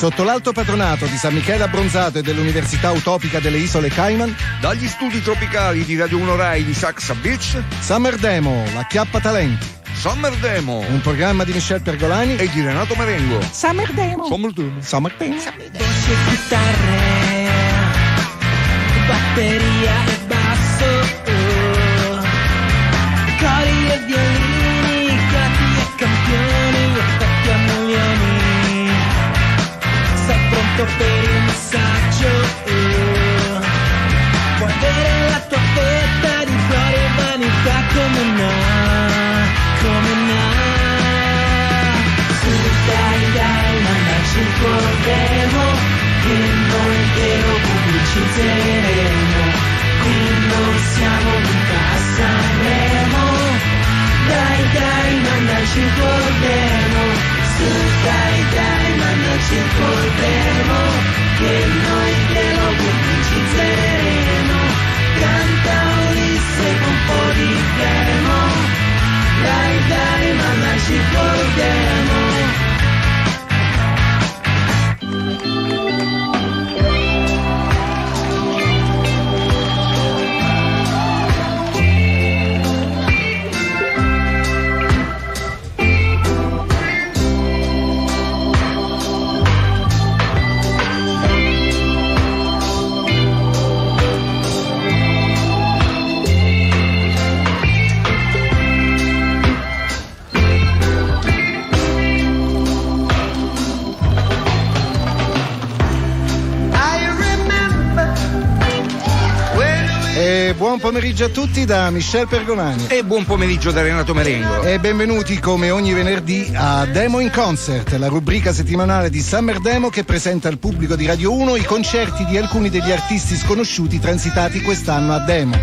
Sotto l'alto patronato di San Michele Abbronzato e dell'Università Utopica delle Isole Cayman, dagli studi tropicali di Radio 1 Rai di Saxa Beach, Summer Demo, la chiappa talenti. Summer Demo, un programma di Michel Pergolani e di Renato Marengo. Summer Demo, Summer Demo, Summer Demo. Voce, chitarre, batteria e basso, cori e violini, cati e campioni, effetti a milioni. Sei pronto per il messaggio? Puoi avere la tua fetta di gloria e vanità, come no, come no. Su dai, mandaci il tuo demo, che noi te lo pubblicizzeremo. Qui non siamo mica a Sanremo. Dai, mandaci il tuo demo. Su dai, mandaci il tuo demo, che noi te lo pubblicizzeremo. Canta Ulisse con un po' di demo. Dai, mandaci il tuo demo. Buon pomeriggio a tutti da Michel Pergolani. E buon pomeriggio da Renato Marengo. E benvenuti come ogni venerdì a Demo in Concert, la rubrica settimanale di Summer Demo che presenta al pubblico di Radio 1 i concerti di alcuni degli artisti sconosciuti transitati quest'anno a Demo.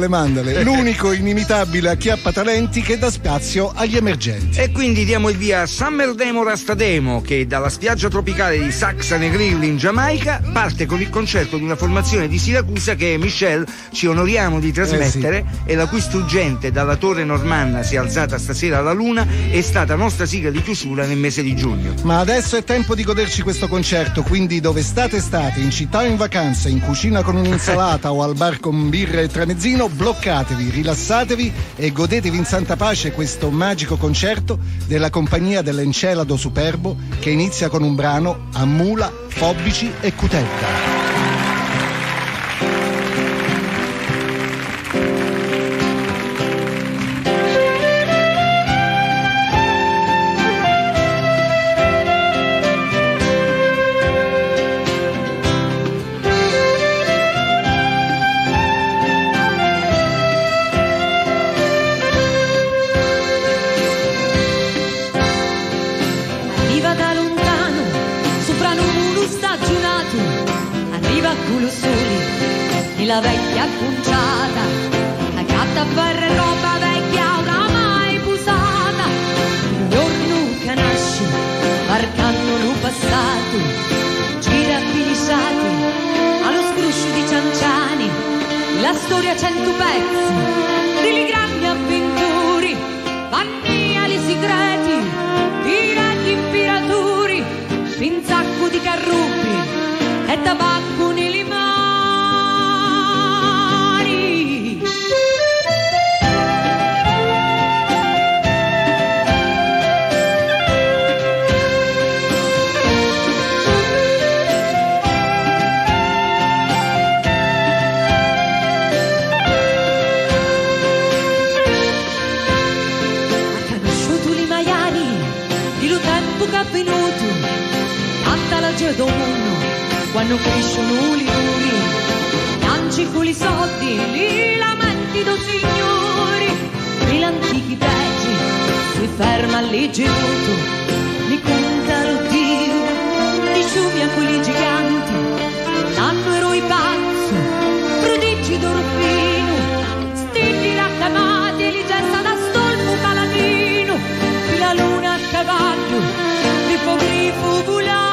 Mandale. L'unico inimitabile acchiappatalenti che dà spazio agli emergenti. E quindi diamo il via a Summer Demo Rasta Demo, che dalla spiaggia tropicale di Saxa Negril in Giamaica parte con il concerto di una formazione di Siracusa che Michel ci onoriamo di trasmettere, e la cui struggente dalla torre normanna si è alzata stasera alla luna è stata nostra sigla di chiusura nel mese di giugno. Ma adesso è tempo di goderci questo concerto, quindi dove state, in città o in vacanza, in cucina con un'insalata o al bar con birra e tramezzino, bloccatevi, rilassatevi e godetevi in santa pace questo magico concerto della compagnia dell'Encelado Superbo, che inizia con un brano a mula, fobici e cutetta. La vecchia conciata, la gatta per roba vecchia oramai pusata. Un giorno che nasce, marcando il passato, gira finisciati allo scruscio di Cianciani. La storia 100 pezzi, delle grandi avventure, vanniali segreti, diretti imperatori, pinzacco di carrubi e tabacco nelle mani. Venuto, canta la gioia mondo quando crescono li muri, piangi con i soldi, li lamenti do signori, e l'antichi pregi si ferma alleggeruto, li conta l'oddio, di ciumi a quelli giganti, l'anno eroi pazzo, prodigi d'orfino, stippi raccamati, li gesta da stolpo paladino, la luna a cavallo, ippogrifo volanti.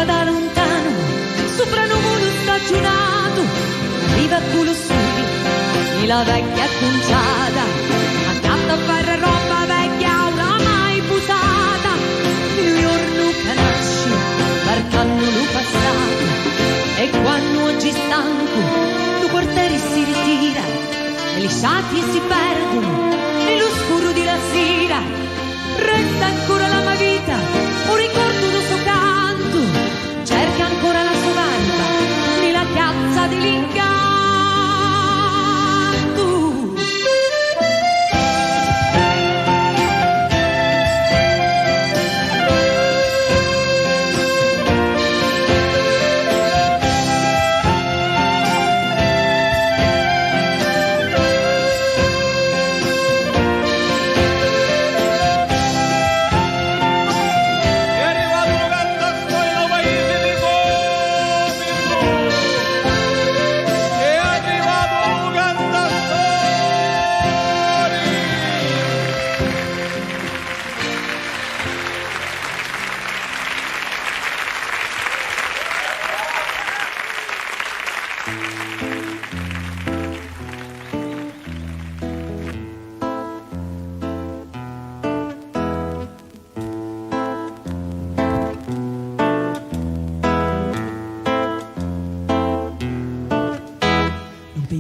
arriva da lontano, sopra nuvolo stagionato, arriva a culo sudi, e la vecchia conciata, accanto a fare roba vecchia oramai busata, il giorno che nasce, marcando lo passato, e quando oggi stanco, tu portieri si ritira, e li sciati si perdono, nell'oscuro di la sera, resta ancora la mia vita, un ricordo del suo canto, cerca ancora la sua barba, nella piazza dell'incanto.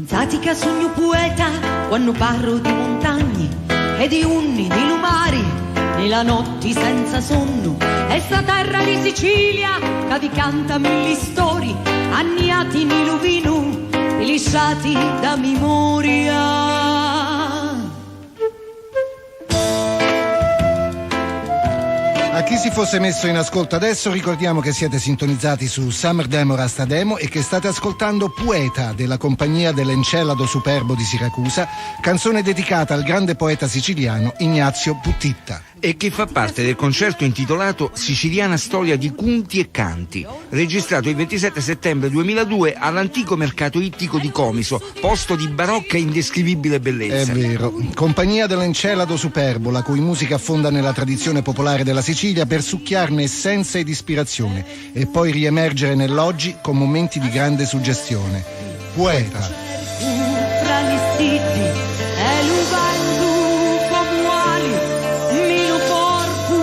Fatica sogno poeta quando parlo di montagne e di unni, di lumari, nella notte senza sonno. E sta terra di Sicilia che vi canta mille storie, anniati nel vino, lisciati da memoria. A chi si fosse messo in ascolto adesso, ricordiamo che siete sintonizzati su Summer Demo Rasta Demo e che state ascoltando Poeta della compagnia dell'Encelado Superbo di Siracusa, canzone dedicata al grande poeta siciliano Ignazio Puttitta. E che fa parte del concerto intitolato Siciliana storia di Cunti e Canti, registrato il 27 settembre 2002 all'antico mercato ittico di Comiso, posto di barocca e indescrivibile bellezza. È vero. Compagnia dell'Encelado Superbo, la cui musica affonda nella tradizione popolare della Sicilia per succhiarne essenza ed ispirazione e poi riemergere nell'oggi con momenti di grande suggestione. Poeta. Fra gli stitti e l'uvandu come uali, milo porco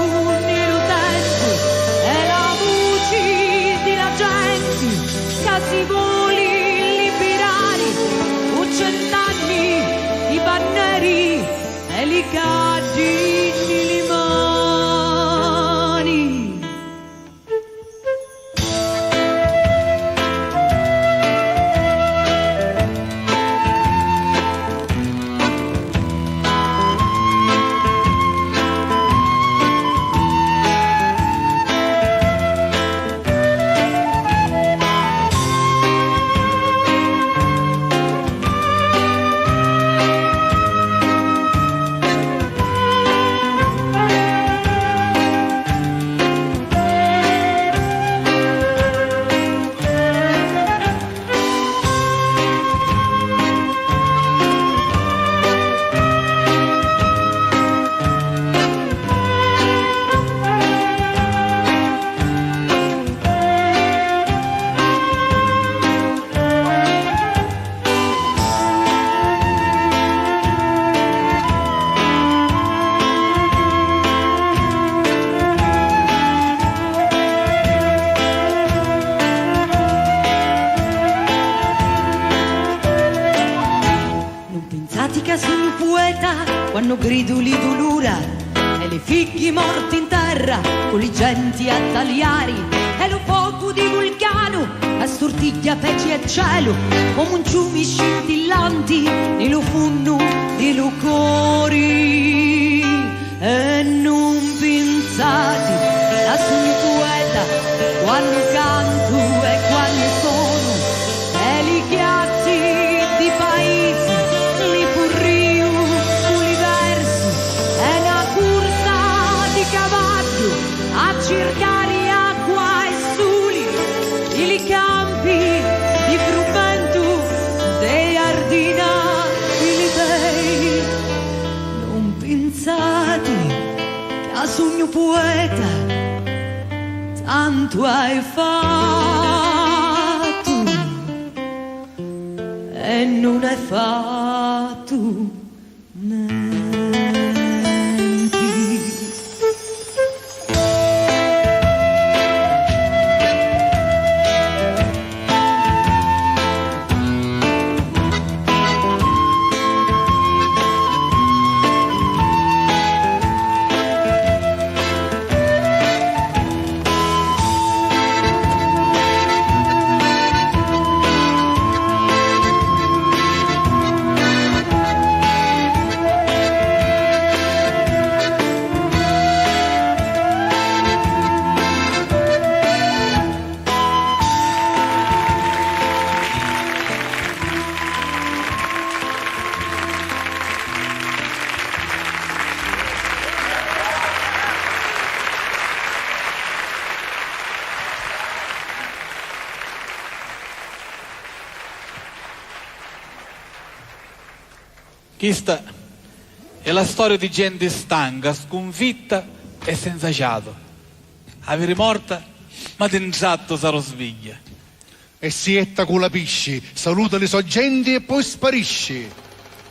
nel tempo e la voce della gente che si voli liberare, o cent'anni i banneri e li cadi nelle mani. Quando grido li dolura e le figli morti in terra con le genti a tagliare e lo fuoco di vulcano a stortiglia peci e cielo come un ciumi scintillanti e lo funno di lucori e non pensati la sogno poeta quando canto e quando sono e li chiazzi di paesi li purrio a cercare acqua e soli i campi di frumento dei ardina i bei non pensate che a sogno poeta tanto hai fatto e non hai fatto niente. Questa è la storia di gente stanca, sconfitta e senza fiato. Avere morta, ma d'inzatto sarò sveglia. E sietta con la pisci, saluta le sue genti e poi sparisci.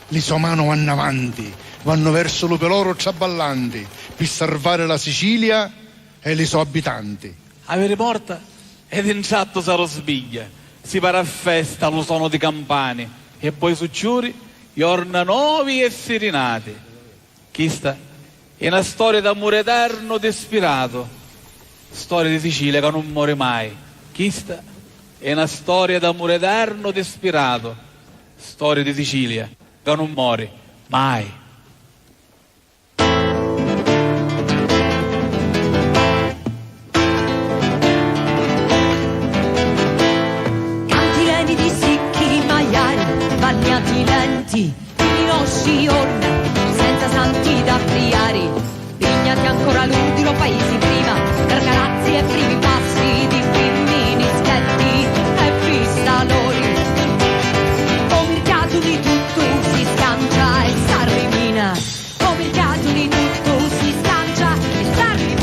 Le sue mani vanno avanti, vanno verso lo peloro traballanti, per salvare la Sicilia e i suoi abitanti. Avere morta e d'inzatto sarò sveglia. Si para a festa allo suono di campane e poi su ciuri giorni nuovi e serenati. Questa è una storia d'amore eterno despirato, storia di Sicilia che non muore mai. Questa è una storia d'amore eterno despirato, storia di Sicilia che non muore mai. Cantileni di sicchi maiali, bagnati lenti, rinosci orna, senza santi da friari, pignati ancora l'udilo paesi prima, per carazzi e primi passi di femmini schietti e pistolori. Come il caso di tutto si scancia e s'arrimina, come il caso di tutto si scancia e s'arrimina.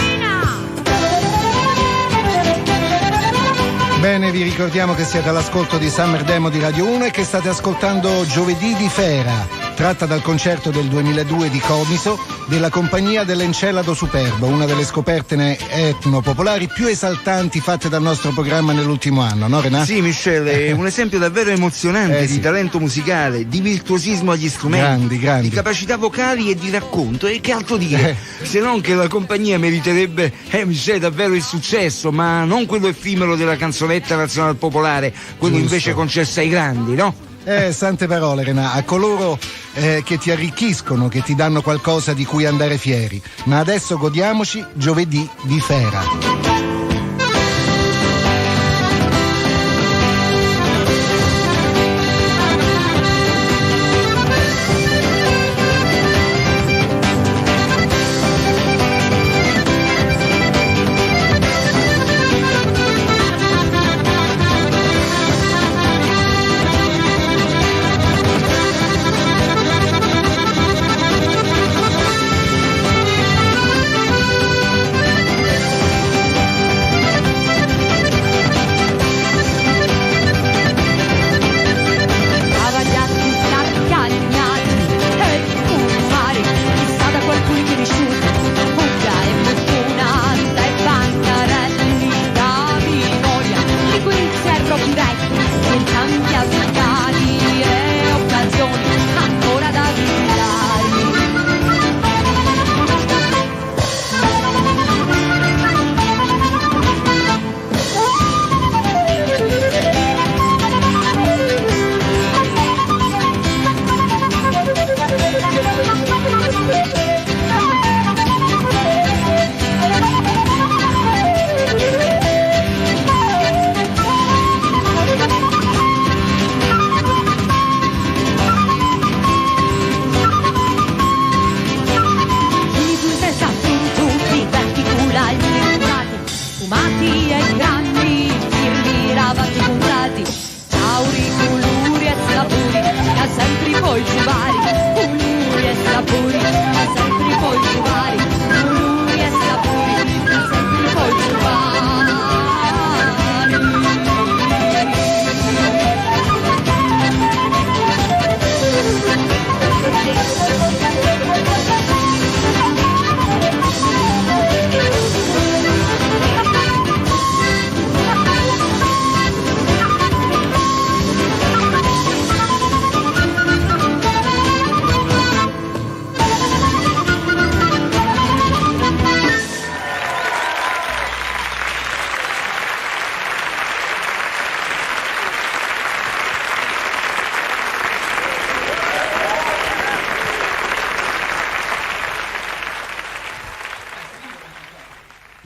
Bene, vi ricordiamo che siete all'ascolto di Summer Demo di Radio 1 e che state ascoltando Giovedì di Fera, tratta dal concerto del 2002 di Comiso della compagnia dell'Encellado Superbo, una delle scoperte etno-popolari più esaltanti fatte dal nostro programma nell'ultimo anno, no Renato? Sì, Michele, è un esempio davvero emozionante di talento musicale, di virtuosismo agli strumenti, grandi. di capacità vocali e di racconto. E che altro dire? Se non che la compagnia meriterebbe, Michele, davvero il successo, ma non quello effimero della canzonetta nazionale popolare, quello Giusto. invece concesso ai grandi, no? Sante parole, Renato, a coloro che ti arricchiscono, che ti danno qualcosa di cui andare fieri. Ma adesso godiamoci Giovedì di Fera.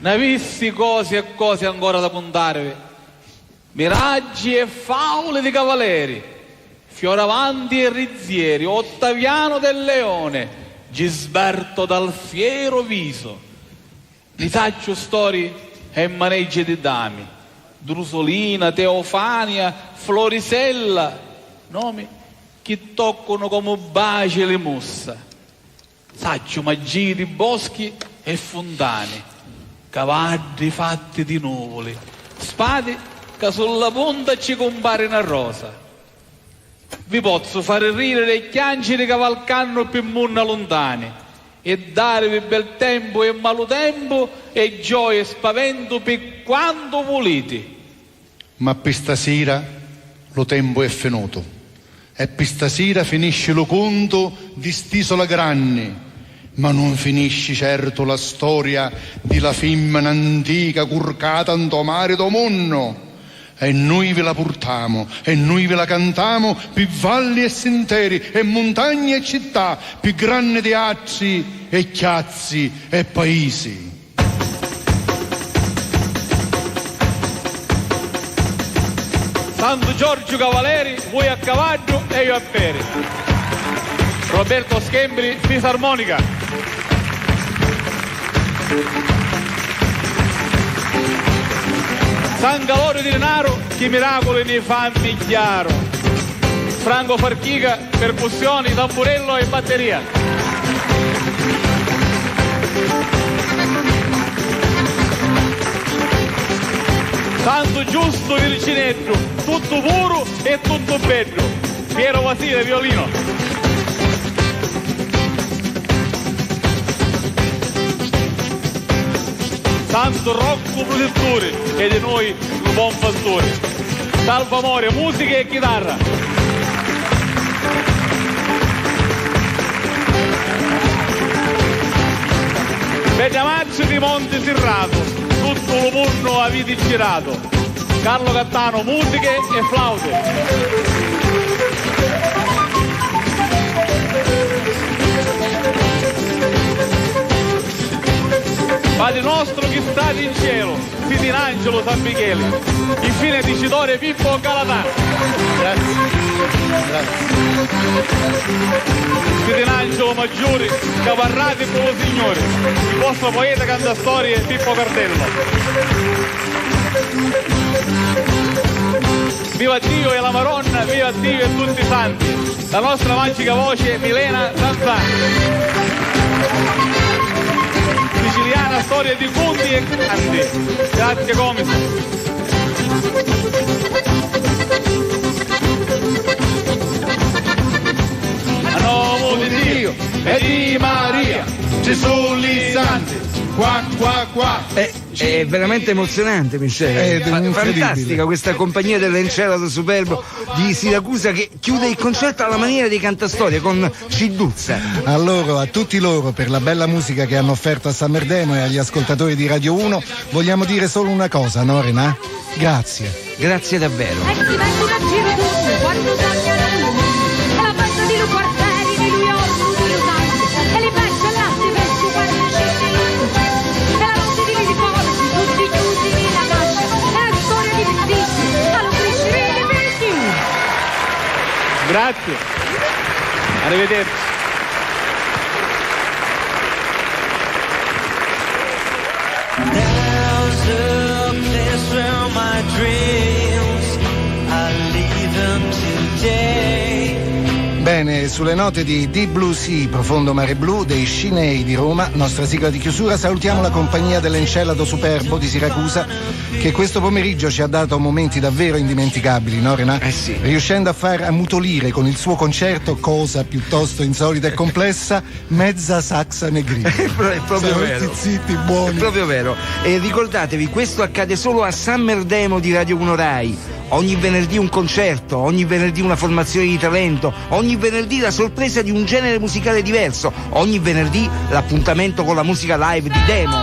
Ne visti cose e cose ancora da puntarvi, miraggi e favole di cavalieri, Fioravanti e Rizzieri, Ottaviano del Leone, Gisberto dal fiero viso, Litaccio storie e maneggi di dami, Drusolina, Teofania, Florisella, nomi che toccano come baci le mussa, Saccio magie di boschi e fontane, cavalli fatti di nuvole, spade che sulla punta ci compare una rosa. Vi posso fare ridere i chianceri cavalcando più munna lontani e darvi bel tempo e malo tempo e gioia e spavento per quando volete. Ma per stasera lo tempo è finito e per stasera finisce lo conto di st'isola Granni. Ma non finisce certo la storia di la femmina antica curcata in mare do monno. E noi ve la portiamo, e noi ve la cantiamo, più valli e sentieri, e montagne e città, più grandi teatri e chiazzi e paesi. Santo Giorgio Cavaleri, voi a cavallo e io a peri. Roberto Schembri, fisarmonica. San Galorio di Denaro, che miracoli ne fanno chiaro. Franco Farchiga, percussioni, tamburello e batteria. Santo Giusto Virginetto, tutto puro e tutto bello. Piero Vasile, violino. Santo Rocco produttore e di noi il buon pastore. Salvo amore, musica e chitarra. Bellamarci di Monte Serrato, tutto il mondo avete girato. Carlo Cattano, musiche e flaute. Padre nostro che state in cielo, Sant'Angelo San Michele, infine dicitore Pippo Calatà. Grazie. Sant'Angelo Maggiore, Caparrati con lo Signore, il vostro poeta cantastorie Pippo Cardello. Viva Dio e la Maronna, viva Dio e tutti i santi, la nostra magica voce Milena Zanzani. Siciliana, storia di conti e canti. Grazie Comico. A nome di Dio e di Maria, Gesù li santi, qua qua qua. È veramente emozionante, Michele. È fantastica questa compagnia dell'Encelato Superbo di Siracusa che chiude il concerto alla maniera dei cantastorie con Ciduzza. A loro, a tutti loro, per la bella musica che hanno offerto a Summer Demo e agli ascoltatori di Radio 1, vogliamo dire solo una cosa, no Renà? Grazie. Grazie davvero. E si vende da giro tutto, quando sognano e la festa di lui quartieri, di lui olmo, di lui santi, e li pesce e latte per stupare il cielo, e la notte di lui forti, tutti chiusi nella caccia, e la storia di vestiti, allo crescere di vecchi. Grazie. Arrivederci. There's a place where my dreams I leave them today. Bene, sulle note di Deep Blue Sea, profondo mare blu, dei Scinei di Roma, nostra sigla di chiusura, salutiamo la compagnia dell'Encelato Superbo di Siracusa che questo pomeriggio ci ha dato momenti davvero indimenticababili, no Renà? Sì. Riuscendo a far ammutolire con il suo concerto, cosa piuttosto insolita e complessa, mezza saxa negrina. È proprio vero. Zitti, buoni. È proprio vero. E ricordatevi, questo accade solo a Summer Demo di Radio 1 Rai. Ogni venerdì un concerto, ogni venerdì una formazione di talento, ogni venerdì la sorpresa di un genere musicale diverso, ogni venerdì l'appuntamento con la musica live di Demo.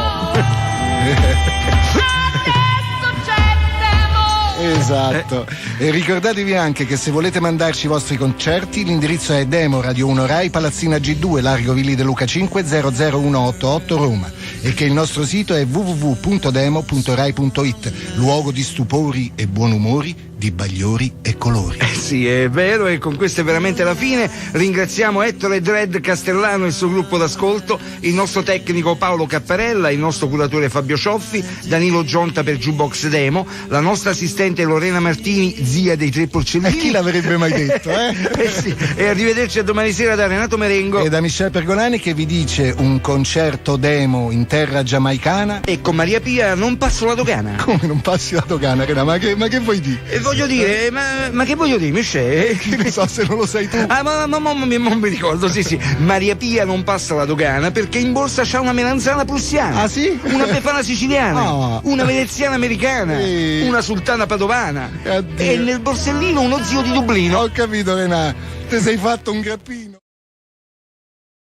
Esatto. E ricordatevi anche che se volete mandarci i vostri concerti, l'indirizzo è Demo Radio 1 Rai, Palazzina G2, Largo Villi De Luca 5, 00188 Roma, e che il nostro sito è www.demo.rai.it, luogo di stupori e buon umori, di bagliori e colori. Sì, è vero, e con questo è veramente la fine. Ringraziamo Ettore Dredd Castellano e il suo gruppo d'ascolto, il nostro tecnico Paolo Capparella, il nostro curatore Fabio Cioffi, Danilo Gionta per Jukebox Demo, la nostra assistente Lorena Martini, zia dei tre porcellini. E chi l'avrebbe mai detto, eh? Sì. E arrivederci a domani sera da Renato Merengo e da Michel Pergolani, che vi dice un concerto demo in terra giamaicana. E con Maria Pia non passo la dogana. Come non passi la dogana, Rena? Ma che vuoi dire? Voglio dire, ma che voglio dire, Michel? Che ne so, se non lo sai tu. Ah, ma mi ricordo, sì. Maria Pia non passa la dogana perché in borsa c'ha una melanzana prussiana. Ah, sì? Una befana siciliana. Oh. Una veneziana americana. Una sultana padovana. Addio. E nel borsellino uno zio di Dublino. Ho capito, Rena. Ti sei fatto un grappino.